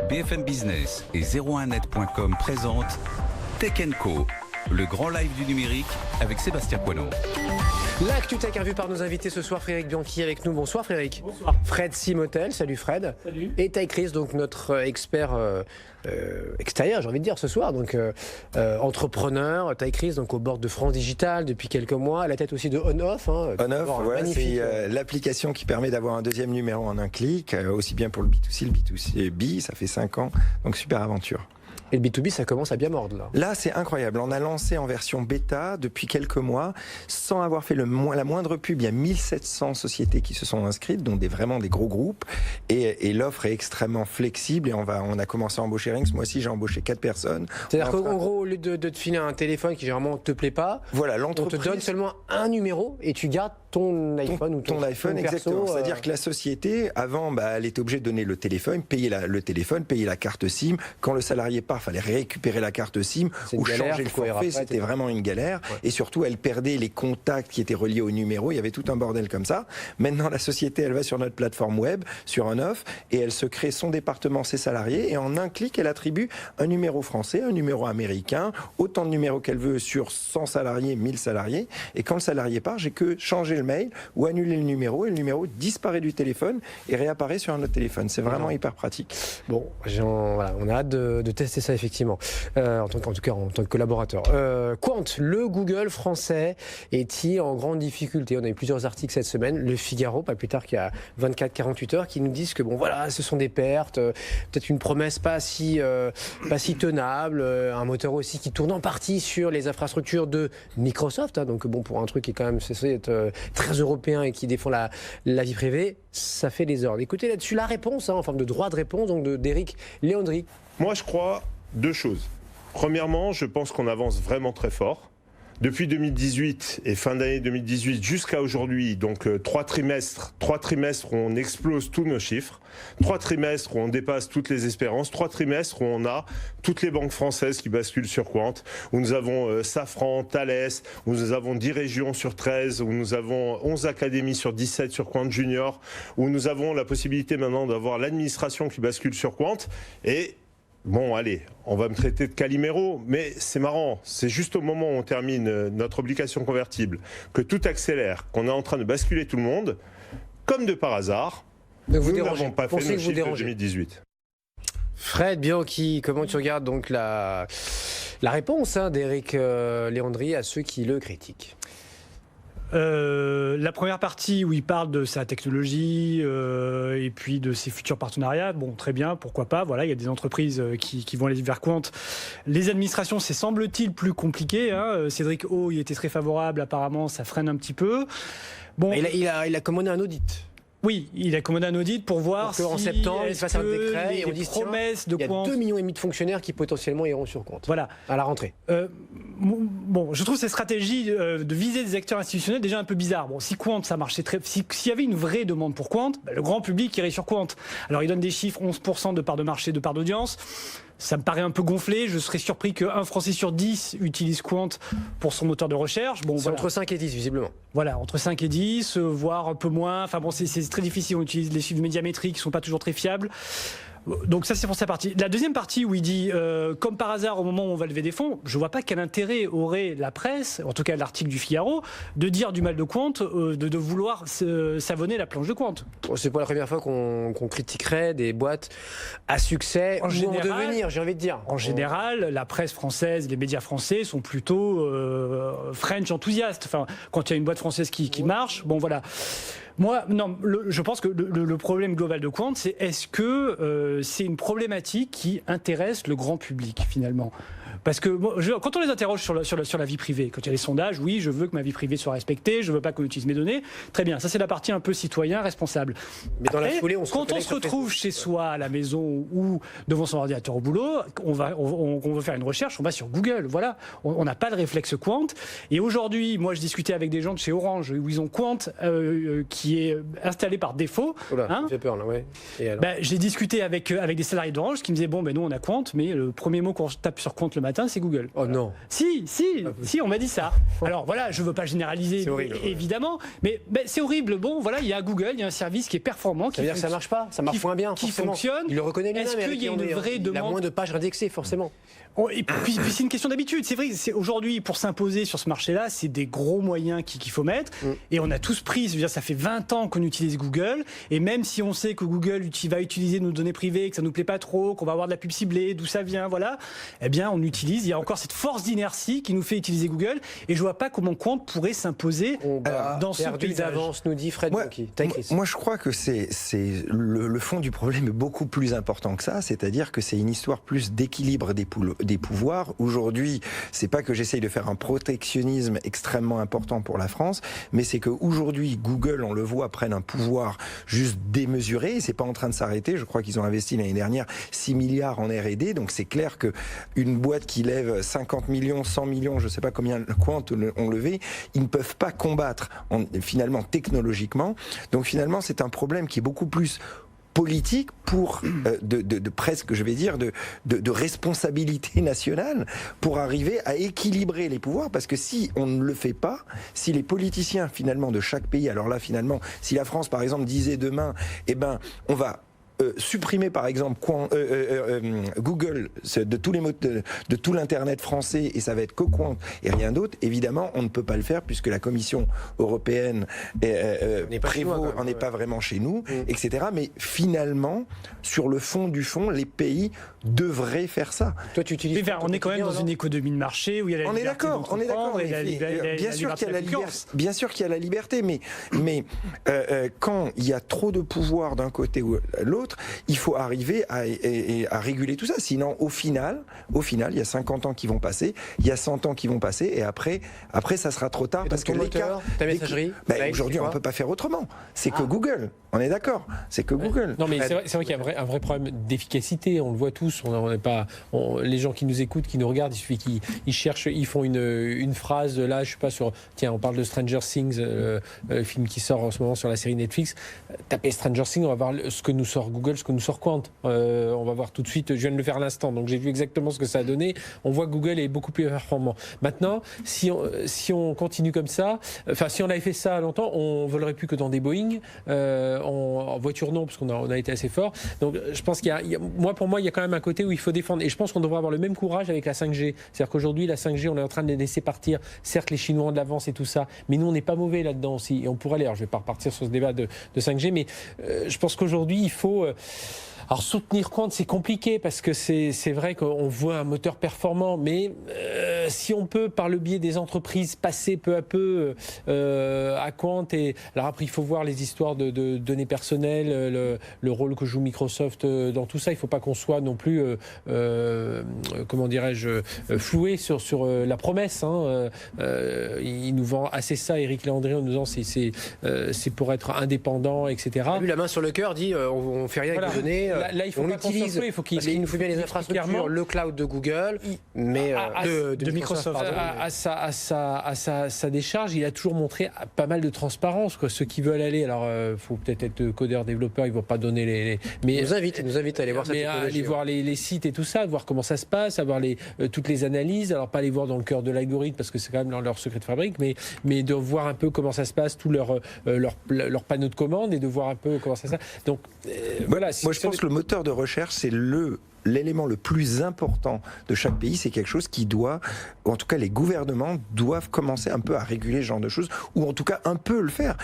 BFM Business et 01net.com présentent Tech & Co, le grand live du numérique avec Sébastien Coineau. L'actu tech revue par nos invités ce soir, Frédéric Bianchi avec nous. Bonsoir Frédéric. Bonsoir. Fred Simotel, salut Fred. Salut. Et Ty Chris, donc notre expert extérieur, j'ai envie de dire ce soir, donc entrepreneur. Ty Chris, donc au bord de France Digital depuis quelques mois, à la tête aussi de On-Off. On-Off, ouais, c'est l'application qui permet d'avoir un deuxième numéro en un clic, aussi bien pour le B2C, le B2B, ça fait 5 ans, donc super aventure. Et le B2B, ça commence à bien mordre là. Là, c'est incroyable. On a lancé en version bêta depuis quelques mois, sans avoir fait la moindre pub. Il y a 1700 sociétés qui se sont inscrites, dont vraiment des gros groupes. Et l'offre est extrêmement flexible. Et on a commencé à embaucher rien que ce mois-ci, j'ai embauché 4 personnes. C'est-à-dire qu'en gros, au lieu de te filer un téléphone qui généralement ne te plaît pas, voilà, on te donne seulement un numéro et tu gardes ton iPhone ou ton iPhone, exactement. C'est-à-dire que la société, avant, elle était obligée de donner le téléphone, payer la carte SIM. Quand le salarié part, fallait récupérer la carte SIM ou changer le forfait. C'était vraiment une galère. Ouais. Et surtout, elle perdait les contacts qui étaient reliés au numéro. Il y avait tout un bordel comme ça. Maintenant, la société, elle va sur notre plateforme web, sur On-Off, et elle se crée son département, ses salariés. Et en un clic, elle attribue un numéro français, un numéro américain, autant de numéros qu'elle veut sur 100 salariés, 1000 salariés. Et quand le salarié part, j'ai que changer le mail ou annuler le numéro. Et le numéro disparaît du téléphone et réapparaît sur un autre téléphone. C'est vraiment hyper pratique. Bon, voilà, on a hâte de tester ça effectivement. En tout cas en tant que collaborateur. Quant, le Google français est-il en grande difficulté? On a eu plusieurs articles cette semaine, Le Figaro, pas plus tard qu'il y a 24-48 heures, qui nous disent que bon voilà, ce sont des pertes, peut-être une promesse pas si tenable, un moteur aussi qui tourne en partie sur les infrastructures de Microsoft, donc bon, pour un truc qui est quand même censé être très européen et qui défend la vie privée, ça fait des ordres. Écoutez là-dessus la réponse, en forme de droit de réponse, donc d'Éric Léandri. Moi je crois deux choses. Premièrement, je pense qu'on avance vraiment très fort. Depuis 2018 et fin d'année 2018 jusqu'à aujourd'hui, donc 3 trimestres où on explose tous nos chiffres, 3 trimestres où on dépasse toutes les espérances, 3 trimestres où on a toutes les banques françaises qui basculent sur Quant, où nous avons Safran, Thales, où nous avons 10 régions sur 13, où nous avons 11 académies sur 17 sur Quant Junior, où nous avons la possibilité maintenant d'avoir l'administration qui bascule sur Quant. Et bon, allez, on va me traiter de Calimero, mais c'est marrant. C'est juste au moment où on termine notre obligation convertible que tout accélère, qu'on est en train de basculer tout le monde, comme de par hasard. Nous n'avons pas fait nos chiffres de 2018. Fred Bianchi, comment tu regardes donc la réponse d'Éric Léandri à ceux qui le critiquent? La première partie où il parle de sa technologie et puis de ses futurs partenariats, bon, très bien, pourquoi pas. Voilà, il y a des entreprises qui vont aller vers Quant. Les administrations, c'est semble-t-il plus compliqué. Cédric O, il était très favorable, apparemment, ça freine un petit peu. Bon, il a commandé un audit. Oui, il a commandé un audit pour voir si en septembre il fasse un décret et on dit promesses de Quant. Il y a 2,5 millions de fonctionnaires qui potentiellement iront sur Quant. Voilà, à la rentrée. Bon, je trouve ces stratégies de viser des acteurs institutionnels déjà un peu bizarres. Bon, si Quant ça marchait s'il y avait une vraie demande pour Quant, le grand public irait sur Quant. Alors il donne des chiffres, 11% de part de marché, de part d'audience. Ça me paraît un peu gonflé. Je serais surpris qu'un Français sur 10 utilise Quant pour son moteur de recherche. Bon, c'est entre 5 et 10, visiblement. Voilà, entre 5 et 10, voire un peu moins. Enfin bon, c'est très difficile. On utilise les chiffres médiamétriques qui ne sont pas toujours très fiables. Donc ça, c'est pour sa partie. La deuxième partie où il dit, comme par hasard, au moment où on va lever des fonds, je ne vois pas quel intérêt aurait la presse, en tout cas l'article du Figaro, de dire du mal de Quant, de vouloir savonner la planche de Quant. C'est pas la première fois qu'on critiquerait des boîtes à succès ou en devenir, j'ai envie de dire. En général, la presse française, les médias français sont plutôt French enthousiastes. Enfin, quand il y a une boîte française qui marche, bon voilà. Moi, non, je pense que le problème global de Quant, c'est est-ce que c'est une problématique qui intéresse le grand public, finalement ? Parce que quand on les interroge sur la vie privée, quand il y a les sondages, oui, je veux que ma vie privée soit respectée, je veux pas qu'on utilise mes données. Très bien, ça c'est la partie un peu citoyen, responsable. Mais dans la foulée, quand on se retrouve chez soi, à la maison ou devant son ordinateur au boulot, on veut faire une recherche, on va sur Google. Voilà, on n'a pas le réflexe Quant. Et aujourd'hui, moi je discutais avec des gens de chez Orange où ils ont Quant qui est installé par défaut. Oula, ça fait peur là, ouais. J'ai discuté avec des salariés d'Orange qui me disaient bon, nous on a Quant, mais le premier mot qu'on tape sur Quant le matin, c'est Google. Oh non. Si, on m'a dit ça. Alors voilà, je veux pas généraliser, horrible, évidemment, mais c'est horrible. Bon, voilà, il y a Google, il y a un service qui est performant, ça veut dire que ça marche pas, ça marche moins bien, qui forcément. fonctionne. Il le reconnaît lui-même. Est-ce qu'il y a une vraie demande? Il a moins de pages indexées, forcément. Et puis c'est une question d'habitude. C'est vrai, aujourd'hui, pour s'imposer sur ce marché-là, c'est des gros moyens qu'il faut mettre. Et on a tous pris, c'est-à-dire ça fait 20 ans qu'on utilise Google. Et même si on sait que Google va utiliser nos données privées, que ça nous plaît pas trop, qu'on va avoir de la pub ciblée, d'où ça vient, voilà, eh bien on utilise. Il y a encore cette force d'inertie qui nous fait utiliser Google. Et je vois pas comment Quant pourrait s'imposer dans ce paysage. D'avance, nous dit Fred Bouki. Moi, je crois que le fond du problème est beaucoup plus important que ça. C'est-à-dire que c'est une histoire plus d'équilibre des pouvoirs. Aujourd'hui, c'est pas que j'essaye de faire un protectionnisme extrêmement important pour la France, mais c'est que aujourd'hui, Google, on le voit, prennent un pouvoir juste démesuré. Et c'est pas en train de s'arrêter. Je crois qu'ils ont investi l'année dernière 6 milliards en R&D. Donc c'est clair que une boîte qui lève 50 millions, 100 millions, je sais pas combien Quant ont levé, ils ne peuvent pas combattre finalement technologiquement. Donc finalement, c'est un problème qui est beaucoup plus politique pour de presque, je vais dire, de responsabilité nationale pour arriver à équilibrer les pouvoirs, parce que si on ne le fait pas, si les politiciens finalement de chaque pays, alors là finalement, si la France par exemple disait demain, on va supprimer par exemple Google de tous les mots de tout l'internet français et ça va être que Quant et rien d'autre, évidemment on ne peut pas le faire puisque la Commission européenne prévaut, on n'est pas vraiment chez nous, etc. Mais finalement, sur le fond du fond, les pays devraient faire ça. Toi tu utilises. On est quand même dans une économie de marché où il y a la liberté d'entreprendre et bien sûr qu'il y a la liberté. Bien sûr qu'il y a la liberté, mais quand il y a trop de pouvoir d'un côté ou l'autre, il faut arriver à réguler tout ça. Sinon, au final, il y a 50 ans qui vont passer, il y a 100 ans qui vont passer, et après ça sera trop tard. Parce que ta messagerie, aujourd'hui, on ne peut pas faire autrement. C'est que Google. On est d'accord. C'est que Google. Non, mais c'est vrai qu'il y a un vrai problème d'efficacité. On le voit tous. Les gens qui nous écoutent, qui nous regardent, il suffit qu'ils cherchent, ils font une phrase. Là, je sais pas sur. Tiens, on parle de Stranger Things, le film qui sort en ce moment sur la série Netflix. Tapez Stranger Things, on va voir ce que nous sort Google, ce que nous sort Quant. On va voir tout de suite. Je viens de le faire à l'instant, donc j'ai vu exactement ce que ça a donné. On voit que Google est beaucoup plus performant. Maintenant, si on continue comme ça, si on avait fait ça longtemps, on volerait plus que dans des Boeing. En voiture non, parce qu'on a été assez fort. Donc je pense pour moi il y a quand même un côté où il faut défendre, et je pense qu'on devrait avoir le même courage avec la 5G. C'est-à-dire qu'aujourd'hui la 5G, on est en train de les laisser partir. Certes, les Chinois ont de l'avance et tout ça, mais nous on n'est pas mauvais là-dedans aussi, et on pourrait aller. Alors je vais pas repartir sur ce débat de 5G, mais je pense qu'aujourd'hui il faut Alors soutenir Quant, c'est compliqué parce que c'est vrai qu'on voit un moteur performant, mais si on peut, par le biais des entreprises, passer peu à peu à Quant, et alors après il faut voir les histoires de données personnelles, le rôle que joue Microsoft dans tout ça. Il ne faut pas qu'on soit non plus, comment dirais-je, floué sur la promesse. Il nous vend assez ça, Eric Landry, en nous disant c'est pour être indépendant, etc. Lui, la main sur le cœur, dit on fait rien avec les données. Là, il faut on pas utilise, il faut qu'il nous faut bien les infrastructures, le cloud de Google, mais de Microsoft. À sa décharge, il a toujours montré pas mal de transparence. Ceux qui veulent aller, alors faut peut-être être codeur, développeur, ils vont pas donner les. Mais il nous invite à aller voir ça. Aller voir les sites et tout ça, de voir comment ça se passe, avoir toutes les analyses. Alors pas aller voir dans le cœur de l'algorithme parce que c'est quand même leur secret de fabrique, mais de voir un peu comment ça se passe, tous leurs panneaux de commande, et de voir un peu comment ça se passe. Donc voilà. Moi, je pense que le moteur de recherche, c'est l'élément le plus important de chaque pays. C'est quelque chose qui doit, ou en tout cas les gouvernements doivent commencer un peu à réguler ce genre de choses, ou en tout cas un peu le faire.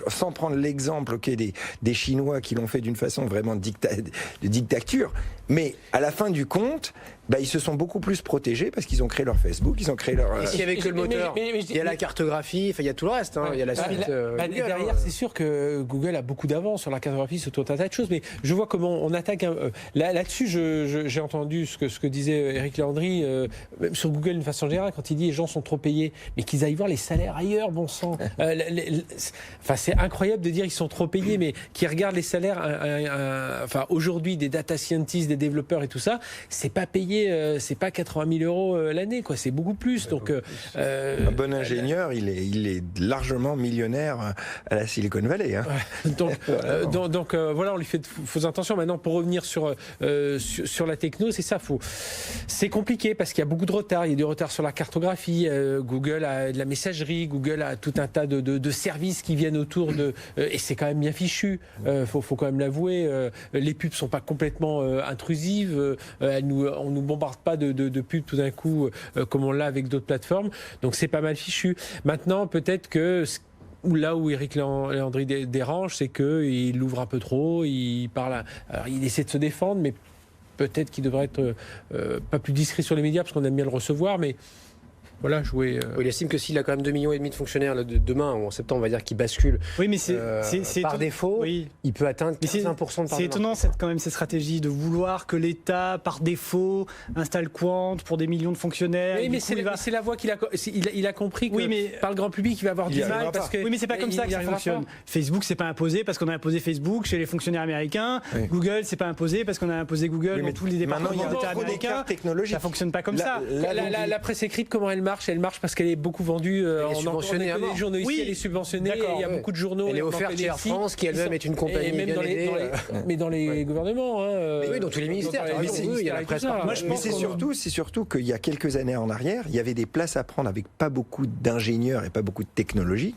Sans prendre l'exemple des Chinois qui l'ont fait d'une façon vraiment de dictature, mais à la fin du compte, ils se sont beaucoup plus protégés parce qu'ils ont créé leur Facebook, ils ont créé leur... Et s'il y avait que le moteur, il y a la cartographie, il y a tout le reste, il y a la suite. Derrière, c'est sûr que Google a beaucoup d'avance sur la cartographie, sur tout un tas de choses, mais je vois comment on attaque... Là-dessus, j'ai entendu ce que disait Eric Landry, même sur Google d'une façon générale, quand il dit les gens sont trop payés, mais qu'ils aillent voir les salaires ailleurs, bon sang. C'est incroyable de dire ils sont trop payés, mais qui regardent les salaires, aujourd'hui des data scientists, des développeurs et tout ça, c'est pas payé. payer, c'est pas 80 000 € l'année, quoi. C'est beaucoup plus. Donc, un bon ingénieur, il est largement millionnaire à la Silicon Valley. Hein. Donc, voilà, on lui fait fausses intentions. Maintenant, pour revenir sur la techno, c'est ça. C'est compliqué parce qu'il y a beaucoup de retard. Il y a du retard sur la cartographie. Google a de la messagerie. Google a tout un tas de services qui viennent autour de. Et c'est quand même bien fichu. Faut quand même l'avouer. Les pubs sont pas complètement intrusives. On nous bombarde pas de pubs tout d'un coup comme on l'a avec d'autres plateformes. Donc c'est pas mal fichu. Maintenant, peut-être que là où Eric Léandri dérange, c'est qu'il l'ouvre un peu trop. Il parle. Alors il essaie de se défendre, mais peut-être qu'il devrait être pas plus discret sur les médias parce qu'on aime bien le recevoir, mais. Voilà, Il estime que s'il a quand même 2,5 millions de fonctionnaires là, demain ou en septembre, on va dire qu'il bascule. Oui, mais c'est par défaut, il peut atteindre 15% de part. C'est étonnant quand même cette stratégie de vouloir que l'État, par défaut, installe Quant pour des millions de fonctionnaires. Oui, mais c'est la voie qu'il a. Il a compris que par le grand public, il va avoir du mal. Oui, mais c'est pas comme ça que ça fonctionne. Facebook, c'est pas imposé parce qu'on a imposé Facebook chez les fonctionnaires américains. Oui. Google, c'est pas imposé parce qu'on a imposé Google dans tous les départements d'État américains. Ça fonctionne pas comme ça. La presse écrite, comment elle marche parce qu'elle est beaucoup vendue en subventionnée. Les journaux ici, elle est subventionnée. Il y a beaucoup de journaux. Elle est offerte chez Air France, qui elle-même est une compagnie. Mais dans les gouvernements. Oui, dans tous les ministères. Il y a la presse. Mais c'est surtout qu'il y a quelques années en arrière, il y avait des places à prendre avec pas beaucoup d'ingénieurs et pas beaucoup de technologie.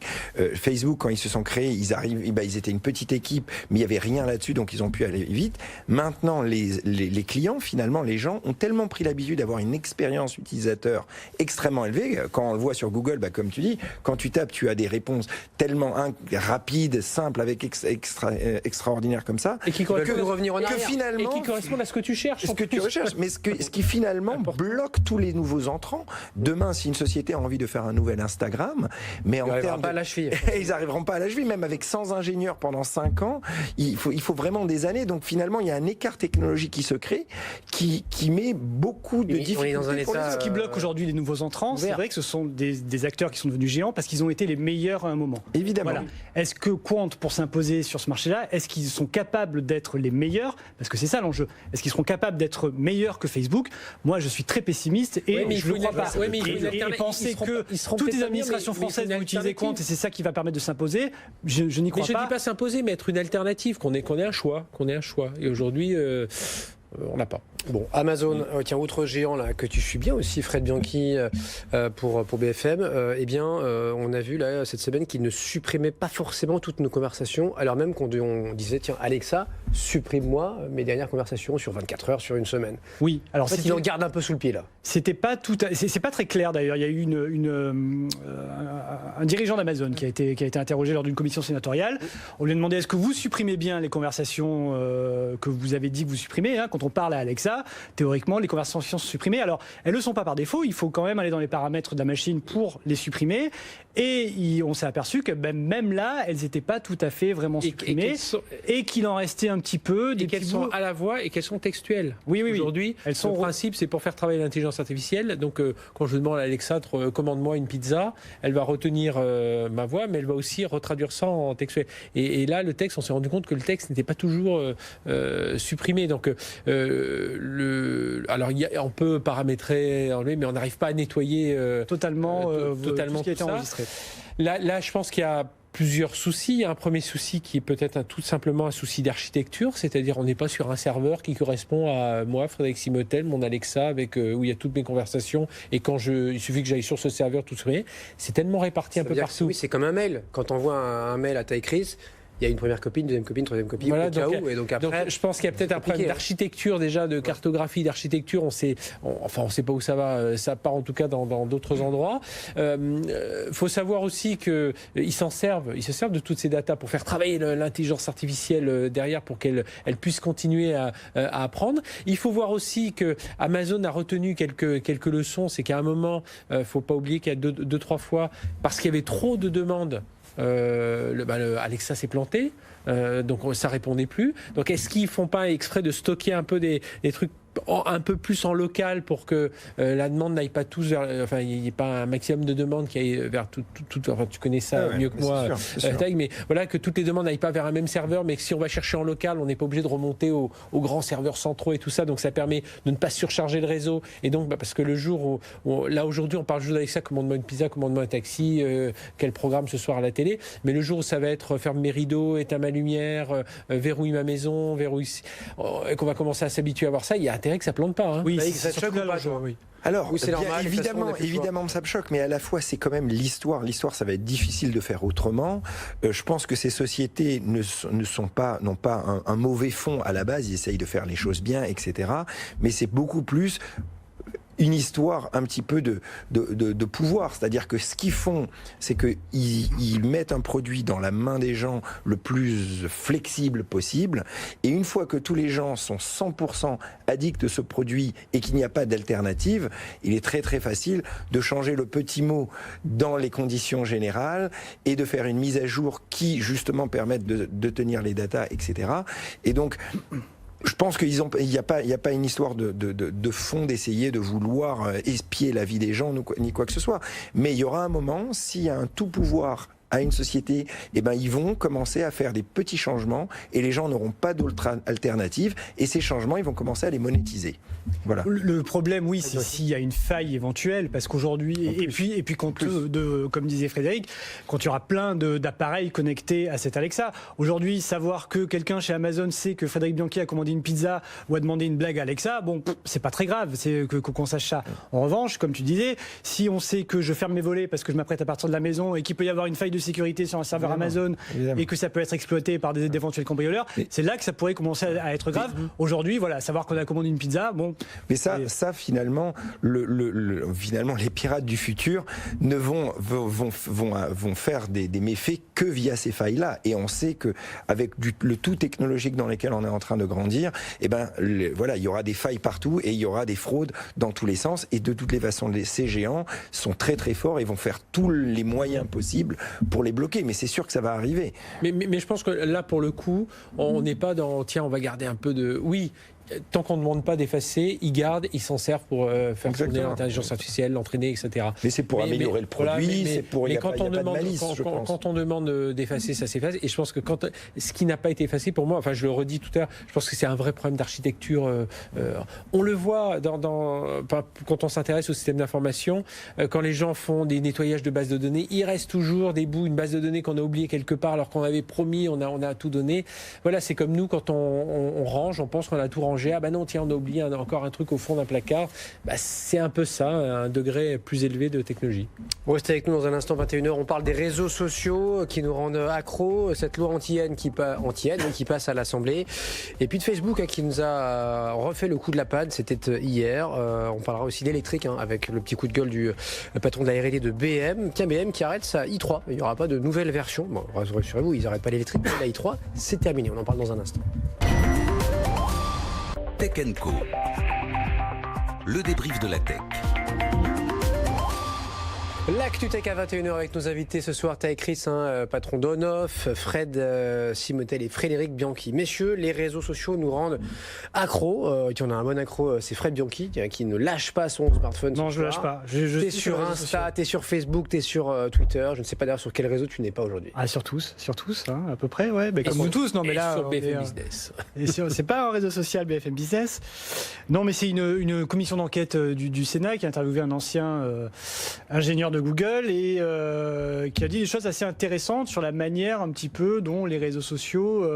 Facebook, quand ils se sont créés, ils étaient une petite équipe, mais il n'y avait rien là-dessus, donc ils ont pu aller vite. Maintenant, les clients, finalement, les gens ont tellement pris l'habitude d'avoir une expérience utilisateur extrêmement élevée. Quand on le voit sur Google, comme tu dis, quand tu tapes, tu as des réponses tellement rapides, simples, avec extraordinaires comme ça. Et qui correspondent à ce que tu cherches. Ce que tu recherches, mais ce qui finalement bloque tous les nouveaux entrants. Demain, si une société a envie de faire un nouvel Instagram, mais en termes pas à la cheville. Ils n'arriveront pas à la cheville, même avec 100 ingénieurs pendant 5 ans. Il faut vraiment des années. Donc finalement, il y a un écart technologique qui se crée, qui met beaucoup de difficultés. Ce qui bloque aujourd'hui les nouveaux entrants, c'est vrai que ce sont des acteurs qui sont devenus géants parce qu'ils ont été les meilleurs à un moment. Évidemment. Voilà. Est-ce que Quant, pour s'imposer sur ce marché-là, est-ce qu'ils sont capables d'être les meilleurs? Parce que c'est ça l'enjeu. Est-ce qu'ils seront capables d'être meilleurs que Facebook? Moi, je suis très pessimiste et je ne le crois pas. Et penser que toutes les administrations françaises vont utiliser Quant et c'est ça qui va permettre de s'imposer, je n'y crois pas. Mais je ne dis pas s'imposer, mais être une alternative, qu'on ait un choix. Et aujourd'hui, on n'a pas. Bon, Amazon, tiens, autre géant là que tu suis bien aussi, Fred Bianchi pour BFM. On a vu là cette semaine qu'il ne supprimait pas forcément toutes nos conversations, alors même qu'on disait tiens Alexa, supprime-moi mes dernières conversations sur 24 heures, sur une semaine. Oui, alors en fait, il en garde un peu sous le pied là. C'était pas tout, c'est pas très clair d'ailleurs. Il y a eu un dirigeant d'Amazon qui a été interrogé lors d'une commission sénatoriale. On lui a demandé est-ce que vous supprimez bien les conversations que vous avez dit que vous supprimez quand on parle à Alexa. Théoriquement, les conversations sont supprimées. Alors, elles ne le sont pas par défaut. Il faut quand même aller dans les paramètres de la machine pour les supprimer. Et on s'est aperçu que même là, elles n'étaient pas tout à fait vraiment supprimées. Et qu'il en restait un petit peu. Et qu'elles sont à la voix et qu'elles sont textuelles. Oui. Aujourd'hui, le principe, c'est pour faire travailler l'intelligence artificielle. Donc, quand je demande à Alexa, commande-moi une pizza, elle va retenir ma voix, mais elle va aussi retraduire ça en textuel. Et là, le texte, on s'est rendu compte que le texte n'était pas toujours supprimé. Donc, alors on peut paramétrer, mais on n'arrive pas à nettoyer totalement tout ce qui a été enregistré. Là, je pense qu'il y a plusieurs soucis. Il y a un premier souci qui est peut-être tout simplement un souci d'architecture, c'est-à-dire on n'est pas sur un serveur qui correspond à moi, Frédéric Simotel, mon Alexa, où il y a toutes mes conversations, et il suffit que j'aille sur ce serveur, tout supprimer. C'est tellement réparti un peu partout. Oui, c'est comme un mail. Quand on envoie un mail à taille crise, il y a une première copie, une deuxième copie, une troisième copie, voilà, et donc après, je pense qu'il y a peut-être un problème d'architecture déjà, de cartographie, d'architecture. On sait pas où ça va. Ça part en tout cas dans d'autres endroits. Faut savoir aussi que ils se servent de toutes ces datas pour faire travailler l'intelligence artificielle derrière, pour qu'elle puisse continuer à apprendre. Il faut voir aussi que Amazon a retenu quelques leçons. C'est qu'à un moment, faut pas oublier qu'il y a deux, trois fois, parce qu'il y avait trop de demandes. Alexa s'est planté, donc ça répondait plus. Donc est-ce qu'ils font pas exprès de stocker un peu des trucs un peu plus en local pour que la demande n'aille pas tous vers, enfin il n'y ait pas un maximum de demandes qui aillent vers tout enfin tu connais ça mieux que moi, Taïg, mais voilà, que toutes les demandes n'aillent pas vers un même serveur, mais que si on va chercher en local, on n'est pas obligé de remonter aux grands serveurs centraux et tout ça, donc ça permet de ne pas surcharger le réseau. Et donc parce que le jour où là aujourd'hui on parle juste d'Alexa, commande-moi une pizza, commande-moi un taxi, quel programme ce soir à la télé, mais le jour où ça va être ferme mes rideaux, éteins ma lumière, verrouille ma maison, verrouille, et qu'on va commencer à s'habituer à voir ça, il y a intérêt que ça plante pas. Hein. Oui, ça choque ou pas, oui. Alors, c'est normal, évidemment, ça me choque, mais à la fois, c'est quand même l'histoire. L'histoire, ça va être difficile de faire autrement. Je pense que ces sociétés n'ont pas un mauvais fond à la base. Ils essayent de faire les choses bien, etc. Mais c'est beaucoup plus une histoire un petit peu de pouvoir. C'est-à-dire que ce qu'ils font, c'est qu'ils mettent un produit dans la main des gens le plus flexible possible. Et une fois que tous les gens sont 100% addicts de ce produit et qu'il n'y a pas d'alternative, il est très très facile de changer le petit mot dans les conditions générales et de faire une mise à jour qui justement permette de tenir les datas, etc. Et donc, je pense qu'il n'y a pas une histoire de fond d'essayer de vouloir espier la vie des gens ni quoi que ce soit. Mais il y aura un moment, s'il y a un tout pouvoir à une société, eh ben ils vont commencer à faire des petits changements et les gens n'auront pas d'autre alternative et ces changements, ils vont commencer à les monétiser. Voilà. Le problème, oui, c'est s'il y a une faille éventuelle, parce qu'aujourd'hui, et puis comme disait Frédéric, quand il y aura plein d'appareils connectés à cet Alexa, aujourd'hui, savoir que quelqu'un chez Amazon sait que Frédéric Bianchi a commandé une pizza ou a demandé une blague à Alexa, bon, c'est pas très grave, c'est qu'on sache ça. En revanche, comme tu disais, si on sait que je ferme mes volets parce que je m'apprête à partir de la maison et qu'il peut y avoir une faille de sécurité sur un serveur Amazon et que ça peut être exploité par d'éventuels cambrioleurs, c'est là que ça pourrait commencer à être grave. Aujourd'hui, voilà, savoir qu'on a commandé une pizza, bon. Mais ça finalement, finalement, les pirates du futur ne vont faire des méfaits que via ces failles-là. Et on sait que avec le tout technologique dans lequel on est en train de grandir, eh ben voilà, il y aura des failles partout et il y aura des fraudes dans tous les sens. Et de toutes les façons, ces géants sont très très forts et vont faire tous les moyens possibles pour les bloquer, mais c'est sûr que ça va arriver. Mais je pense que là, pour le coup, on n'est pas dans tiens, on va garder un peu de... Oui, tant qu'on ne demande pas d'effacer, ils gardent, ils s'en servent pour faire tourner l'intelligence artificielle, l'entraîner, etc. Mais c'est pour améliorer le produit, c'est pour... Mais quand on demande d'effacer, ça s'efface. Et je pense que ce qui n'a pas été effacé, pour moi, enfin je le redis tout à l'heure, je pense que c'est un vrai problème d'architecture. On le voit quand on s'intéresse au système d'information, quand les gens font des nettoyages de bases de données, il reste toujours des bouts, une base de données qu'on a oublié quelque part alors qu'on avait promis, on a tout donné. Voilà, c'est comme nous quand on range, on pense qu'on a tout rangé. Ah bah non, tiens, on a oublié encore un truc au fond d'un placard. Bah, c'est un peu ça, un degré plus élevé de technologie. Vous restez avec nous dans un instant, 21h. On parle des réseaux sociaux qui nous rendent accros. Cette loi anti-haine qui passe à l'Assemblée. Et puis de Facebook qui nous a refait le coup de la panne. C'était hier. On parlera aussi d'électrique avec le petit coup de gueule du patron de la R&D de BM. Tiens, BM qui arrête sa i3. Il n'y aura pas de nouvelle version. Bon, rassurez-vous, ils n'arrêtent pas l'électrique. La i3, c'est terminé. On en parle dans un instant. Tech & Co. Le débrief de la tech. L'actu tech à 21h avec nos invités ce soir, Taïk Chris, patron d'Onoff, Fred Simotel et Frédéric Bianchi. Messieurs, les réseaux sociaux nous rendent accros. Il y en a un bon accro, c'est Fred Bianchi qui ne lâche pas son smartphone. Non, je ne lâche pas. T'es sur Insta, t'es sur Facebook, t'es sur Twitter. Je ne sais pas d'ailleurs sur quel réseau tu n'es pas aujourd'hui. Ah, sur tous, à peu près, ouais. Mais comme nous tous, non, mais là. Sur BFM Business. C'est pas un réseau social BFM Business. Non, mais c'est une commission d'enquête du Sénat qui a interviewé un ancien ingénieur de Google et qui a dit des choses assez intéressantes sur la manière un petit peu dont les réseaux sociaux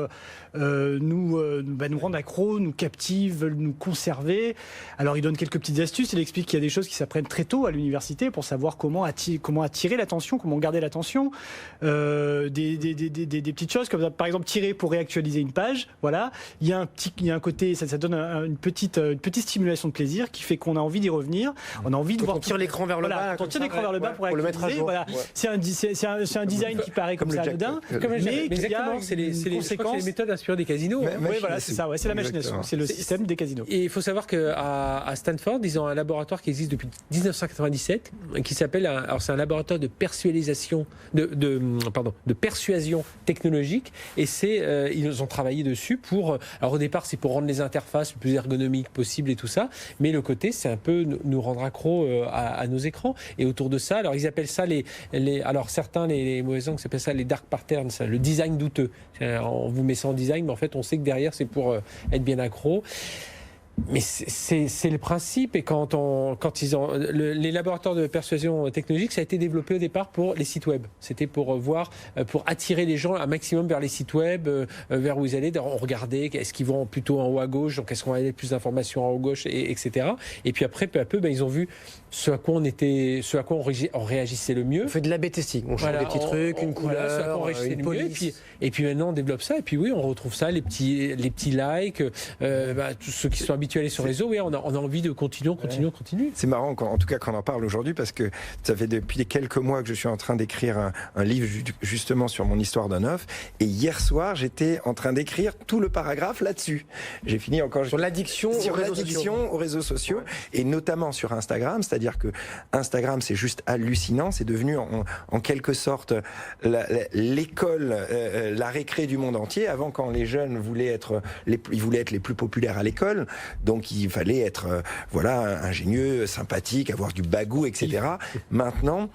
nous rendent accros, nous captivent, veulent nous conserver. Alors il donne quelques petites astuces, il explique qu'il y a des choses qui s'apprennent très tôt à l'université pour savoir comment attirer l'attention, comment garder l'attention. Des petites choses comme par exemple tirer pour réactualiser une page. Voilà, il y a un côté, ça donne une petite stimulation de plaisir qui fait qu'on a envie d'y revenir. On a envie de voir. On tire l'écran vers le bas. On tire l'écran vers le bas. doigt pour le mettre à jour. Voilà. Ouais. C'est un design qui paraît comme ça anodin, mais qui a c'est les conséquences. les méthodes inspirées des casinos. Oui, voilà, c'est ça. Ouais, c'est la machination. C'est le système des casinos. Et il faut savoir qu'à Stanford, ils ont un laboratoire qui existe depuis 1997, qui s'appelle, alors c'est un laboratoire de persuasion technologique, et ils ont travaillé dessus pour, alors au départ c'est pour rendre les interfaces le plus ergonomiques possible et tout ça, mais le côté c'est un peu nous rendre accro à nos écrans, et autour de ça, alors ils appellent ça alors certains, les mauvais langues s'appellent ça les dark patterns, le design douteux. On vous met ça en design, mais en fait on sait que derrière c'est pour être bien accro. Mais c'est le principe, et quand ils ont les laboratoires de persuasion technologique, ça a été développé au départ pour les sites web. C'était pour attirer les gens un maximum vers les sites web, vers où ils allaient. On regardait est-ce qu'ils vont plutôt en haut à gauche, donc est-ce qu'on allait plus d'informations en haut à gauche, etc. Et puis après, peu à peu, ils ont vu ce à quoi on réagissait le mieux. On fait de l'A/B testing, on change des petits trucs, une couleur, une police. Et puis maintenant on développe ça, et puis oui, on retrouve ça, les petits likes, tous ceux qui sont habitués à aller sur les réseaux, oui, on a envie de continuer. C'est marrant, en tout cas, qu'on en parle aujourd'hui, parce que ça fait depuis quelques mois que je suis en train d'écrire un livre justement sur mon histoire d'un œuf, et hier soir, j'étais en train d'écrire tout le paragraphe là-dessus. J'ai fini encore sur l'addiction aux réseaux sociaux, et notamment sur Instagram, c'est-à-dire que Instagram, c'est juste hallucinant, c'est devenu en quelque sorte l'école, la récré du monde entier. Avant, quand les jeunes voulaient être les plus populaires à l'école, donc il fallait être ingénieux, sympathique, avoir du bagou, etc. Maintenant,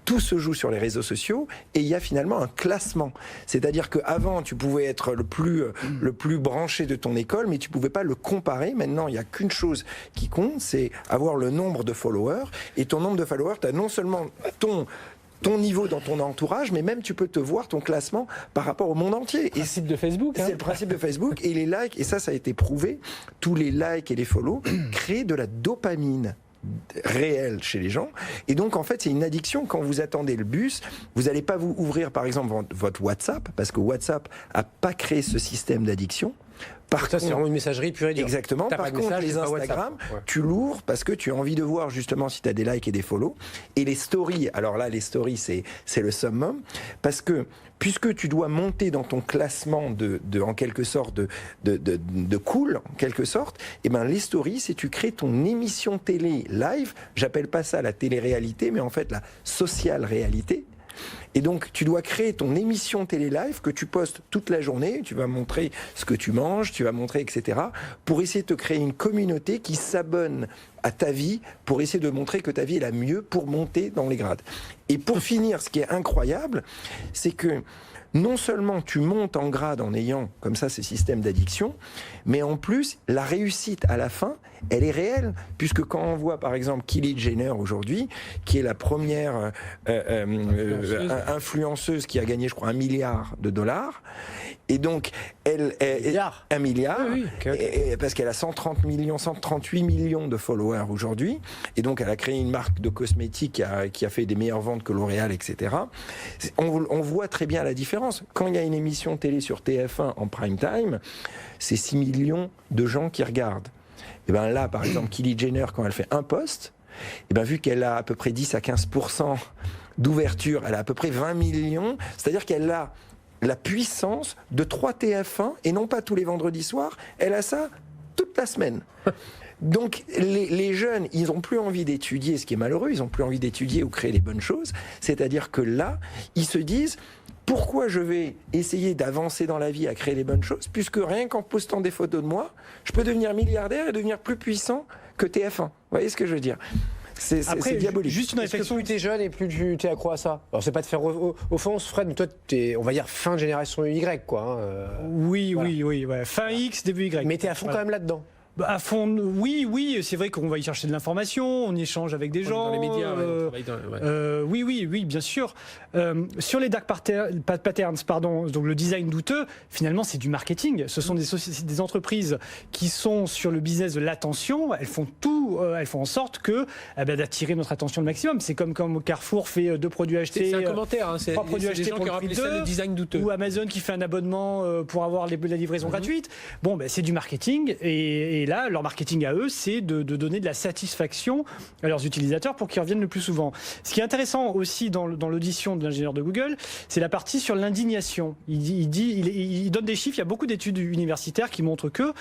tout se joue sur les réseaux sociaux, et il y a finalement un classement. C'est-à-dire qu'avant, tu pouvais être le plus branché de ton école, mais tu pouvais pas le comparer. Maintenant, il n'y a qu'une chose qui compte, c'est avoir le nombre de followers. Et ton nombre de followers, tu as non seulement ton niveau dans ton entourage, mais même tu peux te voir ton classement par rapport au monde entier. Le principe de Facebook. C'est le principe de Facebook, et les likes, et ça a été prouvé, tous les likes et les follow créent de la dopamine réelle chez les gens, et donc en fait c'est une addiction. Quand vous attendez le bus, vous n'allez pas vous ouvrir par exemple votre WhatsApp, parce que WhatsApp a pas créé ce système d'addiction. Ça, c'est vraiment une messagerie pure et dure. Exactement. Par contre, les Instagram, tu l'ouvres parce que tu as envie de voir justement si tu as des likes et des follow. Et les stories, alors là, les stories, c'est le summum, parce que puisque tu dois monter dans ton classement en quelque sorte de cool, en quelque sorte, et ben les stories, c'est tu crées ton émission télé live. J'appelle pas ça la télé-réalité, mais en fait la social réalité. Et donc, tu dois créer ton émission télé-live que tu postes toute la journée. Tu vas montrer ce que tu manges, tu vas montrer, etc. pour essayer de te créer une communauté qui s'abonne à ta vie, pour essayer de montrer que ta vie est la mieux pour monter dans les grades. Et pour finir, ce qui est incroyable, c'est que non seulement tu montes en grade en ayant comme ça ces systèmes d'addiction, mais en plus, la réussite à la fin, elle est réelle, puisque quand on voit par exemple Kylie Jenner aujourd'hui, qui est la première influenceuse qui a gagné, je crois, $1 milliard, et donc $1 milliard, oui. Et parce qu'elle a 138 millions de followers aujourd'hui, et donc elle a créé une marque de cosmétiques qui a fait des meilleures ventes que L'Oréal, etc. On voit très bien la différence. Quand il y a une émission télé sur TF1 en prime time, c'est 6 millions de gens qui regardent. Et bien là, par exemple, Kylie Jenner, quand elle fait un post, et ben vu qu'elle a à peu près 10 à 15% d'ouverture, elle a à peu près 20 millions, c'est-à-dire qu'elle a la puissance de 3 TF1, et non pas tous les vendredis soirs, elle a ça toute la semaine. Donc les jeunes, ils n'ont plus envie d'étudier, ce qui est malheureux, ils n'ont plus envie d'étudier ou créer les bonnes choses, c'est-à-dire que là, ils se disent... Pourquoi je vais essayer d'avancer dans la vie à créer les bonnes choses, puisque rien qu'en postant des photos de moi, je peux devenir milliardaire et devenir plus puissant que TF1. Vous voyez ce que je veux dire ? C'est diabolique. Juste une réflexion. Plus tu es jeune et plus tu es accro à ça. Alors c'est pas de faire offense, Fred, mais toi t'es, on va dire, fin de génération Y, quoi. Oui, ouais. Fin X, début Y. Mais t'es à fond quand même là-dedans. À fond, oui, c'est vrai qu'on va y chercher de l'information, on échange avec des gens. Dans les médias, oui, bien sûr. Sur les dark patterns, donc le design douteux, finalement, c'est du marketing. Ce sont des entreprises qui sont sur le business de l'attention. Elles font tout, elles font en sorte que d'attirer notre attention le maximum. C'est comme quand Carrefour fait 2 produits achetés. C'est un commentaire. 3 produits achetés pour le prix de 2. Le design douteux. Ou Amazon qui fait un abonnement pour avoir la livraison gratuite. Bon, c'est du marketing et Et là, leur marketing à eux, c'est de donner de la satisfaction à leurs utilisateurs pour qu'ils reviennent le plus souvent. Ce qui est intéressant aussi dans l'audition de l'ingénieur de Google, c'est la partie sur l'indignation. Il donne des chiffres, il y a beaucoup d'études universitaires qui montrent que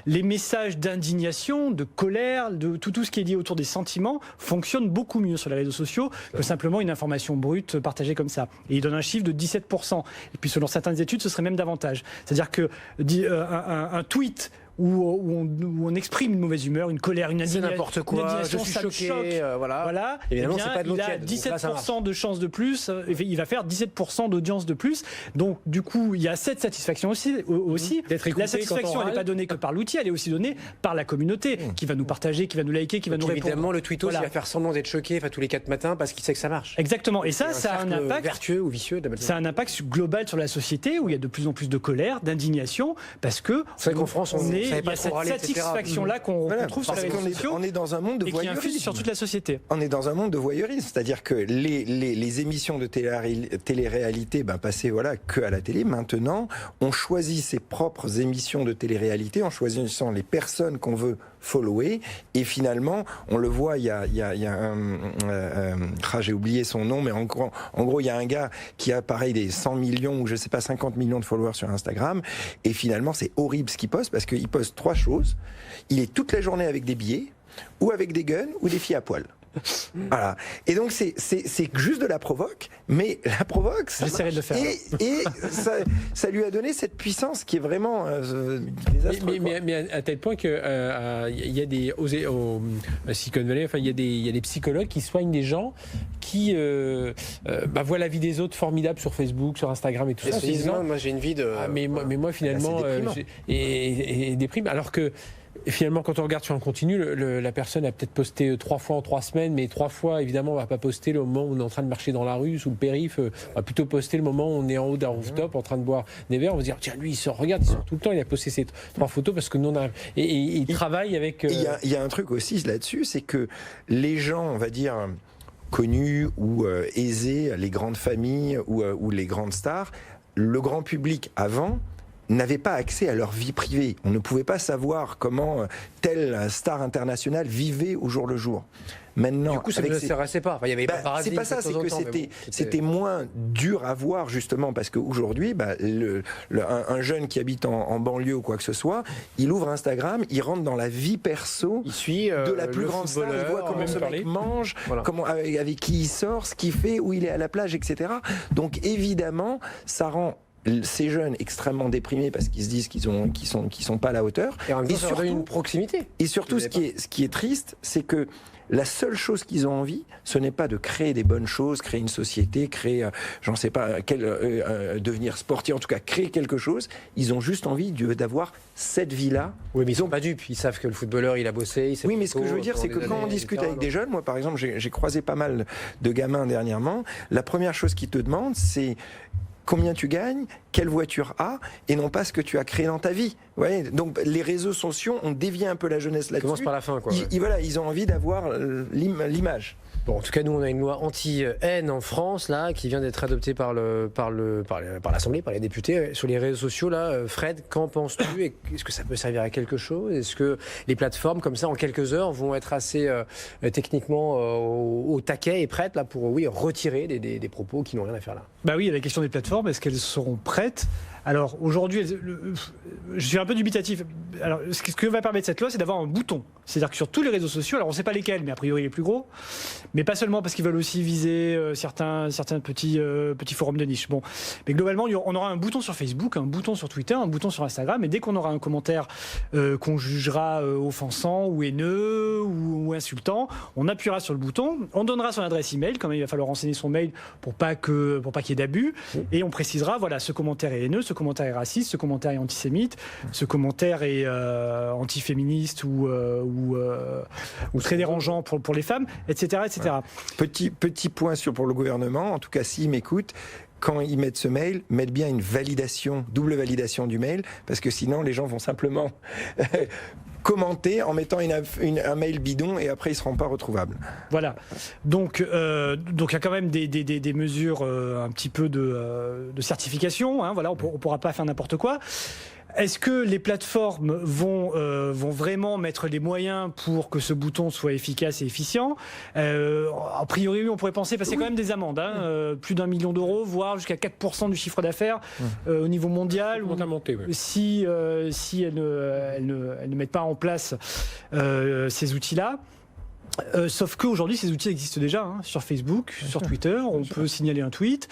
les messages d'indignation, de colère, de tout ce qui est lié autour des sentiments fonctionnent beaucoup mieux sur les réseaux sociaux que simplement une information brute partagée comme ça. Et il donne un chiffre de 17%. Et puis selon certaines études, ce serait même davantage. C'est-à-dire que un tweet où on exprime une mauvaise humeur, une colère, une indignation, n'importe quoi, je suis choqué, voilà. Évidemment, bien, c'est pas de il a 17% de chances de plus, il va faire 17% d'audience de plus. Donc, du coup, il y a cette satisfaction aussi. La satisfaction, elle n'est pas donnée que par l'outil, elle est aussi donnée par la communauté qui va nous partager, qui va nous liker, qui va nous répondre. Évidemment, le tweetos, il va faire semblant d'être choqué tous les 4 matins parce qu'il sait que ça marche. Exactement. Et ça a un impact vertueux ou vicieux. Ça a un impact global sur la société où il y a de plus en plus de colère, d'indignation, parce que c'est vrai qu'en France, il y a cette satisfaction-là qu'on trouve sur les réseaux sociaux. On est dans un monde de voyeurisme. Et qui infuse sur toute la société. On est dans un monde de voyeurisme, c'est-à-dire que les émissions de télé-réalité passaient que à la télé. Maintenant, on choisit ses propres émissions de télé-réalité en choisissant les personnes qu'on veut follower. Et finalement, on le voit, il y a j'ai oublié son nom, mais en gros, il y a un gars qui a pareil des 100 millions ou je sais pas 50 millions de followers sur Instagram. Et finalement, c'est horrible ce qu'il poste parce qu'il poste 3 choses. Il est toute la journée avec des billets, ou avec des guns, ou des filles à poil. Voilà. Et donc c'est juste de la provoque, mais la provoque, j'essaierai de le faire. Et ça lui a donné cette puissance qui est vraiment désastreuse. Mais à tel point que il y a des au Silicon Valley, enfin il y a des psychologues qui soignent des gens qui voient la vie des autres formidable sur Facebook, sur Instagram et tout ça. Moi j'ai une vie de. Mais moi finalement et déprime. Alors que finalement, quand on regarde sur un continu, la personne a peut-être posté 3 fois en 3 semaines, mais 3 fois, évidemment, on ne va pas poster le moment où on est en train de marcher dans la rue, sous le périph'. On va plutôt poster le moment où on est en haut d'un rooftop, en train de boire des verres. On va se dire, tiens, lui, il sort tout le temps, il a posté ces 3 photos parce que nous, on a. Et il travaille avec. Il y a un truc aussi là-dessus, c'est que les gens, on va dire, connus ou aisés, les grandes familles ou les grandes stars, le grand public avant n'avaient pas accès à leur vie privée. On ne pouvait pas savoir comment telle star internationale vivait au jour le jour. Maintenant, du coup, ça ne nous intéressait pas. Enfin, il y avait c'est pas ça, c'est que c'était moins dur à voir justement parce qu'aujourd'hui, un jeune qui habite en banlieue ou quoi que ce soit, il ouvre Instagram, il rentre dans la vie perso il suit, de la plus grande star, il voit comment ce mec mange, comment, avec qui il sort, ce qu'il fait, où il est à la plage, etc. Donc évidemment, ça rend ces jeunes extrêmement déprimés parce qu'ils se disent qu'ils sont pas à la hauteur. Et en même temps, ça leur donne une proximité. Et surtout, ce qui est triste, c'est que la seule chose qu'ils ont envie, ce n'est pas de créer des bonnes choses, créer une société, créer, j'en sais pas, devenir sportif, en tout cas créer quelque chose. Ils ont juste envie d'avoir cette vie-là. Oui, mais ils sont pas dupes. Ils savent que le footballeur, il a bossé. Oui, mais ce que je veux dire, c'est que quand on discute avec des jeunes, moi par exemple, j'ai croisé pas mal de gamins dernièrement, la première chose qu'ils te demandent, c'est combien tu gagnes, quelle voiture as, et non pas ce que tu as créé dans ta vie. Ouais, donc les réseaux sociaux ont dévié un peu la jeunesse là-dessus. Commence par la fin, quoi. Ils ont envie d'avoir l'image. Bon, en tout cas, nous, on a une loi anti-haine en France, là, qui vient d'être adoptée par l'Assemblée, par les députés. Sur les réseaux sociaux, là, Fred, qu'en penses-tu? Est-ce que ça peut servir à quelque chose? Est-ce que les plateformes, comme ça, en quelques heures, vont être assez techniquement au taquet et prêtes là, pour retirer des propos qui n'ont rien à faire là? Bah oui, la question des plateformes, est-ce qu'elles seront prêtes? Alors aujourd'hui, je suis un peu dubitatif. Alors, ce que va permettre cette loi, c'est d'avoir un bouton. C'est-à-dire que sur tous les réseaux sociaux, alors on ne sait pas lesquels, mais a priori les plus gros, mais pas seulement parce qu'ils veulent aussi viser certains petits forums de niche. Bon, mais globalement, on aura un bouton sur Facebook, un bouton sur Twitter, un bouton sur Instagram, et dès qu'on aura un commentaire qu'on jugera offensant ou haineux ou insultant, on appuiera sur le bouton, on donnera son adresse email, quand même il va falloir renseigner son mail pour pas qu'il y ait d'abus, et on précisera, voilà, ce commentaire est haineux, ce commentaire est raciste, ce commentaire est antisémite, ce commentaire est antiféministe ou très dérangeant pour les femmes, etc. etc. Ouais. Petit point pour le gouvernement, en tout cas s'ils m'écoutent, quand ils mettent ce mail, mettent bien une validation, double validation du mail, parce que sinon les gens vont simplement commenter en mettant un mail bidon et après ils ne seront pas retrouvables. Voilà. Donc il y a quand même des mesures un petit peu de certification. Hein, voilà, on ne pourra pas faire n'importe quoi. Est-ce que les plateformes vont vraiment mettre les moyens pour que ce bouton soit efficace et efficient? A priori, oui, on pourrait penser, parce que c'est quand même des amendes, plus d'1 million d'euros, voire jusqu'à 4% du chiffre d'affaires au niveau mondial. Si elles ne mettent pas en place ces outils-là. Sauf qu'aujourd'hui, ces outils existent déjà sur Facebook, sur Twitter. On peut signaler un tweet,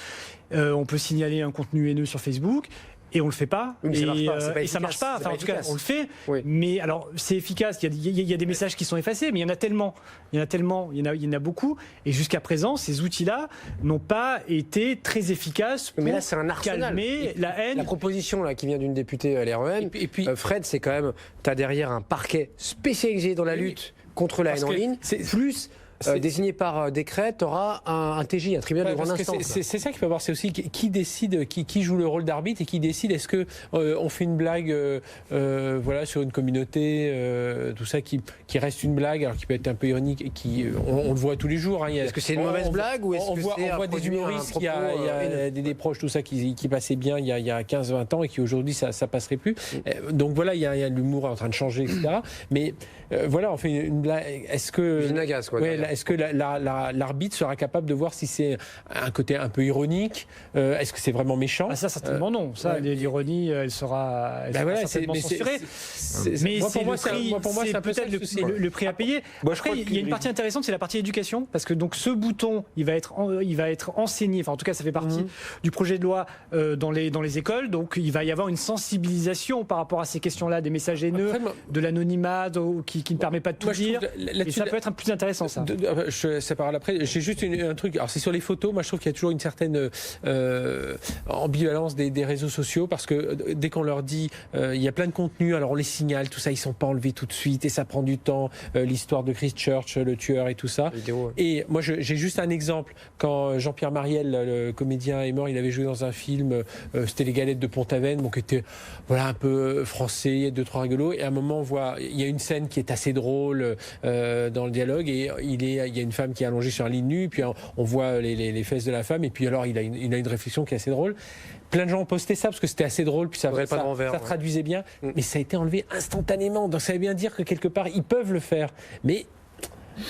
on peut signaler un contenu haineux sur Facebook. Et on le fait pas, et ça marche pas. Enfin, en tout cas, on le fait. Oui. Mais alors, c'est efficace. Il y a des messages qui sont effacés, mais il y en a beaucoup. Et jusqu'à présent, ces outils-là n'ont pas été très efficaces pour mais là, c'est un arsenal. Calmer la haine. La proposition là qui vient d'une députée à l'REM, et puis Fred, c'est quand même, t'as derrière un parquet spécialisé dans la lutte contre la haine en ligne, plus. Désigné par décret, tu auras un TJ, un tribunal de grande instance. C'est ça qu'il faut voir, c'est aussi qui décide, qui joue le rôle d'arbitre et qui décide. Est-ce que on fait une blague, sur une communauté, tout ça qui reste une blague, alors qui peut être un peu ironique, et on le voit tous les jours. Est-ce que c'est une mauvaise blague ou est-ce que c'est on voit des humoristes, il y a des proches, tout ça qui passaient bien il y a 15-20 ans et qui aujourd'hui ça passerait plus. Donc voilà, il y a l'humour en train de changer, etc. Mais on fait une blague. Est-ce que l'arbitre sera capable de voir si c'est un côté un peu ironique? Est-ce que c'est vraiment méchant? Ça, certainement non. Ça, l'ironie, elle sera certainement censurée. Mais pour moi, c'est peut-être le prix à payer. Après, il y a une partie intéressante, c'est la partie éducation, parce que donc ce bouton, il va être enseigné. Enfin, en tout cas, ça fait partie du projet de loi dans les écoles. Donc, il va y avoir une sensibilisation par rapport à ces questions-là, des messages haineux, de l'anonymat qui ne permet pas de tout dire. Et ça peut être plus intéressant, ça. Je sépare après. J'ai juste un truc. Alors c'est sur les photos. Moi je trouve qu'il y a toujours une certaine ambivalence des réseaux sociaux, parce que dès qu'on leur dit il y a plein de contenus, alors on les signale, tout ça, ils sont pas enlevés tout de suite et ça prend du temps. L'histoire de Christchurch, le tueur et tout ça. Et moi j'ai juste un exemple. Quand Jean-Pierre Mariel, le comédien, est mort, il avait joué dans un film. C'était Les Galettes de Pont-Aven, donc qui était un peu français, 2-3 rigolos. Et à un moment il y a une scène qui est assez drôle dans le dialogue et il y a une femme qui est allongée sur un lit nu, puis on voit les fesses de la femme, et puis alors il a une réflexion qui est assez drôle. Plein de gens ont posté ça parce que c'était assez drôle, puis ça traduisait bien, mais ça a été enlevé instantanément. Donc ça veut bien dire que quelque part ils peuvent le faire, mais